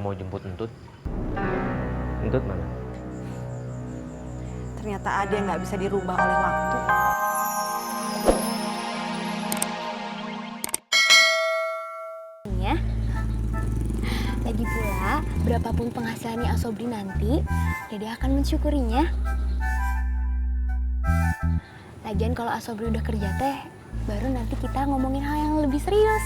mau jemput Entut. Entut mana? Ternyata ada yang nggak bisa dirubah oleh waktu. Ya. Lagi pula, berapapun penghasilannya Asobri nanti, Dede akan mensyukurinya. Lagian kalau Asobri udah kerja teh, baru nanti kita ngomongin hal yang lebih serius.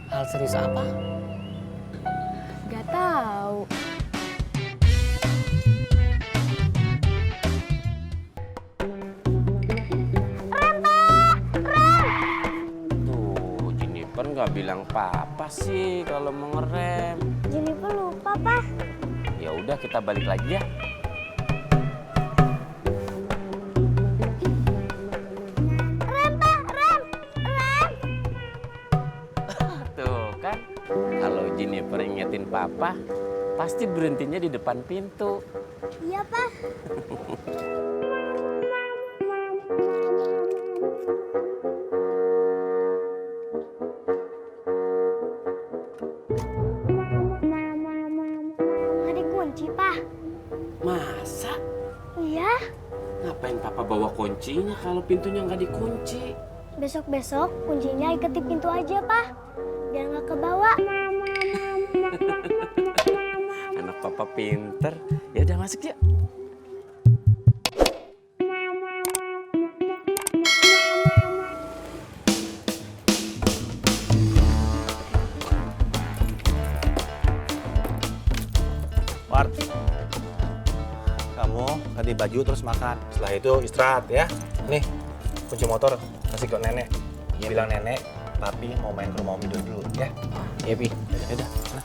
Hal serius apa? Gak tahu. Tuh, Jennifer nggak bilang papa sih kalau mau ngerem. Jennifer lupa, Pak. Ya udah kita balik lagi ya. Tuh kan, kalau Jennifer ingetin papa, pasti berhentinya di depan pintu. Iya, Pak. Nggak dikunci, Pak. Masa? Iya. Ngapain papa bawa kuncinya kalau pintunya nggak dikunci? Besok-besok kuncinya ikat di pintu aja, Pak. Biar nggak kebawa. Anak papa pinter. Ya udah masuk yuk. Ward, kamu ganti baju terus makan. Setelah itu istirahat ya. Nih, kunci motor kasih ke nenek. Bilang nenek, papi mau main ke rumah Om Ido dulu ya. Iya, Pi. Yaudah, sana.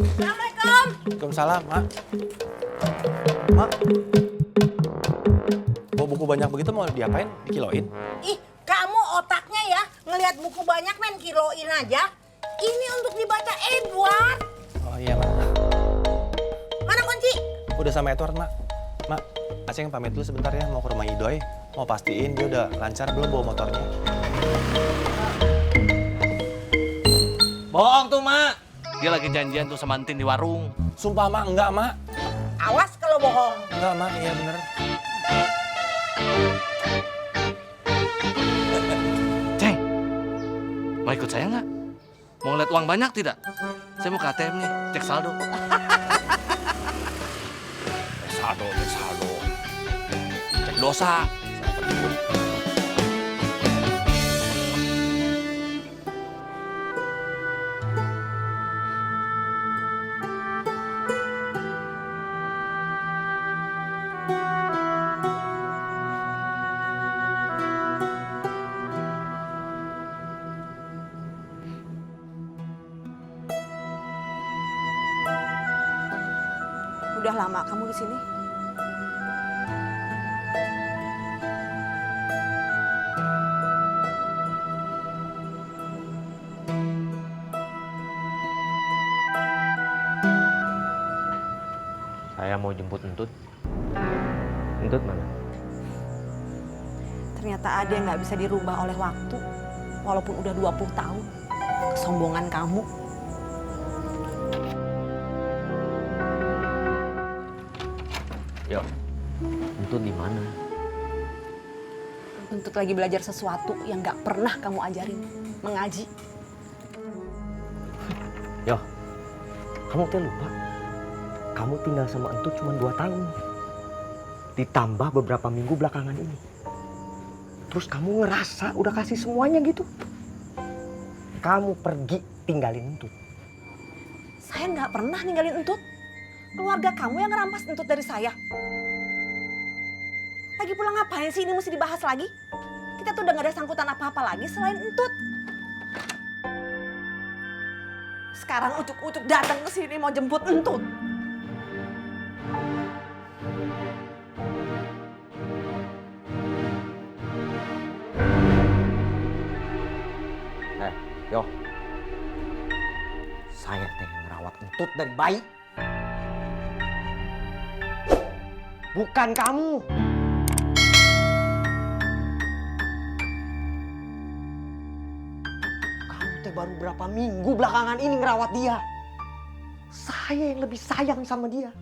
Assalamualaikum. Waalaikumsalam, Mak. Mak, bawa buku banyak begitu mau diapain? Dikiloin? Ih, kamu otaknya ya ngelihat buku banyak main kiloin aja. Ini untuk dibaca Edward. Oh iya, Mak. Mana kunci? Udah sama Edward, Mak. Mak, Aceh pamit dulu sebentar ya, mau ke rumah Idoy. Mau pastiin dia udah lancar belum bawa motornya. Bohong tuh, Mak. Dia lagi janjian tuh sama Entin di warung. Sumpah, Mak, enggak, Mak. Awas kalau bohong. Enggak, Mak, iya bener. Ceng, mau ikut saya nggak? Mau ngeliat uang banyak tidak? Saya mau ke ATM nih, cek saldo. Cek saldo. Cek dosa. Udah lama kamu di sini? Saya mau jemput Entut. Entut mana? Ternyata ada yang nggak bisa dirubah oleh waktu. Walaupun udah 20 tahun. Kesombongan kamu. Yo, Entut di mana? Untuk lagi belajar sesuatu yang nggak pernah kamu ajarin. Mengaji. Yo, kamu teh lupa. Kamu tinggal sama Entut cuma 2 tahun. Ditambah beberapa minggu belakangan ini. Terus kamu ngerasa udah kasih semuanya gitu. Kamu pergi tinggalin Entut. Saya nggak pernah ninggalin Entut. Keluarga kamu yang ngerampas Entut dari saya. Lagi pula ngapain sih ini mesti dibahas lagi? Kita tuh udah gak ada sangkutan apa-apa lagi selain Entut. Sekarang ucuk-ucuk datang ke sini mau jemput Entut. Yo, saya teh ngerawat Entut dari bayi. Bukan kamu. Kamu teh baru berapa minggu belakangan ini ngerawat dia. Saya yang lebih sayang sama dia.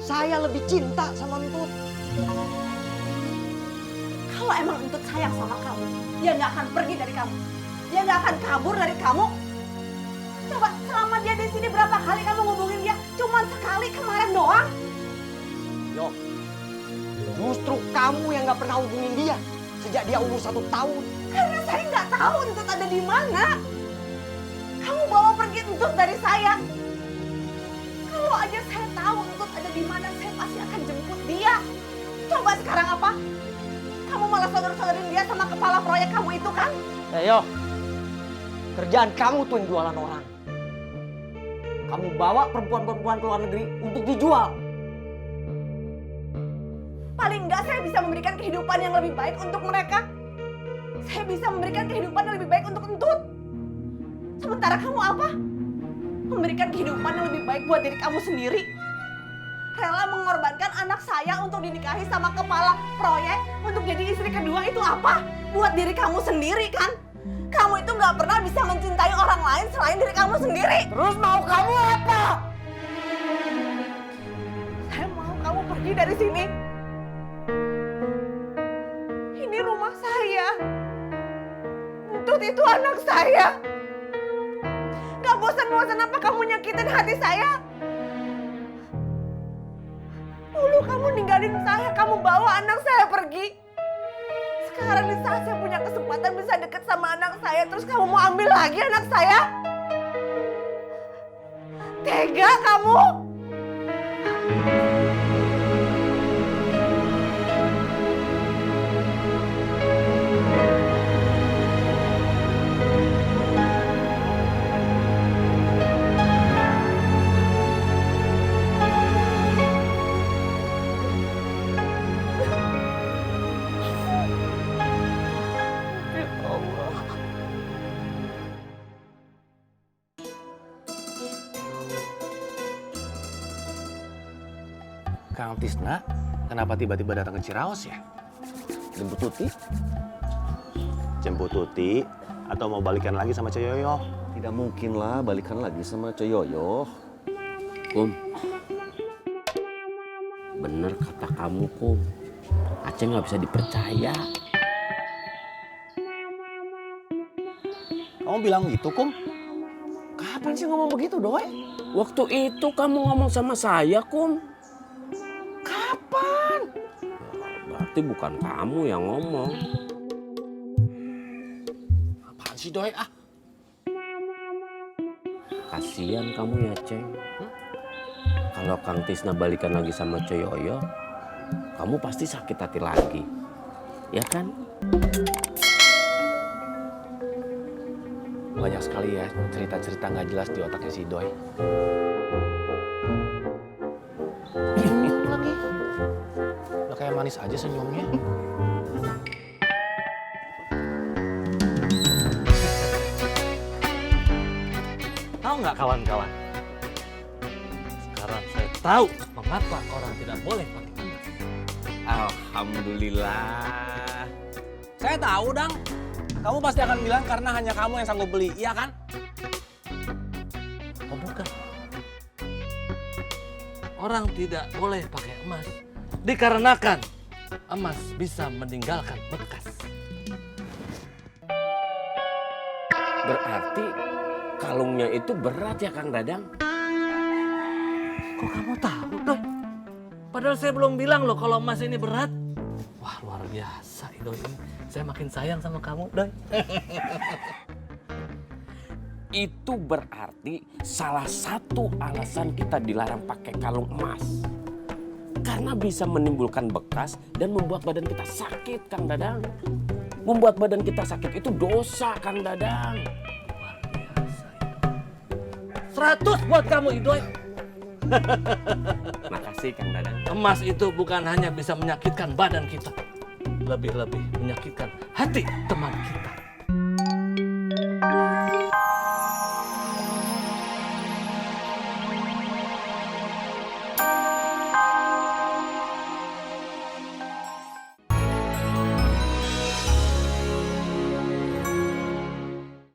Saya lebih cinta sama Entut. Kalau emang Entut sayang sama kamu, dia nggak akan pergi dari kamu. Dia nggak akan kabur dari kamu. Coba selama dia di sini berapa kali kamu ngubungin dia? Cuman sekali kemarin doang. Yo, justru kamu yang nggak pernah hubungin dia sejak dia umur 1 tahun. Karena saya nggak tahu Entut ada di mana. Kamu bawa pergi Entut dari saya. Kalau aja saya tahu Entut ada di mana, saya pasti akan jemput dia. Coba sekarang apa? Kamu malah sodor-sodorin dia sama kepala proyek kamu itu kan? Yo, kerjaan kamu tuh yang jualan orang. Kamu bawa perempuan-perempuan ke luar negeri untuk dijual. Paling enggak saya bisa memberikan kehidupan yang lebih baik untuk mereka. Saya bisa memberikan kehidupan yang lebih baik untuk Entut. Sementara kamu apa? Memberikan kehidupan yang lebih baik buat diri kamu sendiri. Rela mengorbankan anak saya untuk dinikahi sama kepala proyek untuk jadi istri kedua itu apa? Buat diri kamu sendiri kan? Kamu itu nggak pernah bisa mencintai orang lain selain diri kamu sendiri. Terus mau kamu apa? Saya mau kamu pergi dari sini. Ini rumah saya. Entut itu anak saya. Gak bosan-bosan apa kamu nyakitin hati saya? Dulu kamu ninggalin saya, kamu bawa anak saya pergi. Sekarang di saat saya punya kesempatan bisa deket sama anak saya, terus kamu mau ambil lagi anak saya? Tega kamu? Kang Tisna, kenapa tiba-tiba datang ke Ciraos ya? Jemput Tuti. Jemput Tuti atau mau balikan lagi sama Coyoyo? Tidak mungkin lah balikan lagi sama Coyoyo. Kum, bener kata kamu, Kum. Aceh nggak bisa dipercaya. Kamu bilang gitu, Kum? Kapan sih ngomong begitu, Doi? Waktu itu kamu ngomong sama saya, Kum. Kapan? Berarti bukan kamu yang ngomong. Apaan sih, Doi? Ah, Kasian kamu ya, Ceng. Kalau Kang Tisna balikan lagi sama Coyoyo, kamu pasti sakit hati lagi. Ya kan? banyak sekali ya cerita-cerita nggak jelas di otaknya si Doi. Lagi. Udah kayak manis aja senyumnya. Tahu nggak kawan-kawan? Sekarang saya tahu mengapa orang tidak boleh pakai emas. Alhamdulillah. Saya tahu, Dang. Kamu pasti akan bilang karena hanya kamu yang sanggup beli, iya kan? Oh bukan. Orang tidak boleh pakai emas dikarenakan emas bisa meninggalkan bekas. Berarti kalungnya itu berat ya, Kang Dadang? Kok kamu tahu, Doi? Padahal saya belum bilang loh kalau emas ini berat. Wah, luar biasa, Doi. Saya makin sayang sama kamu, Doi. Itu berarti salah satu alasan kita dilarang pakai kalung emas. Karena bisa menimbulkan bekas dan membuat badan kita sakit, Kang Dadang. Membuat badan kita sakit itu dosa, Kang Dadang. Luar biasa. 100 buat kamu, Doi. Makasih, Kang Dadang. Emas itu bukan hanya bisa menyakitkan badan kita. Lebih-lebih menyakitkan hati teman kita.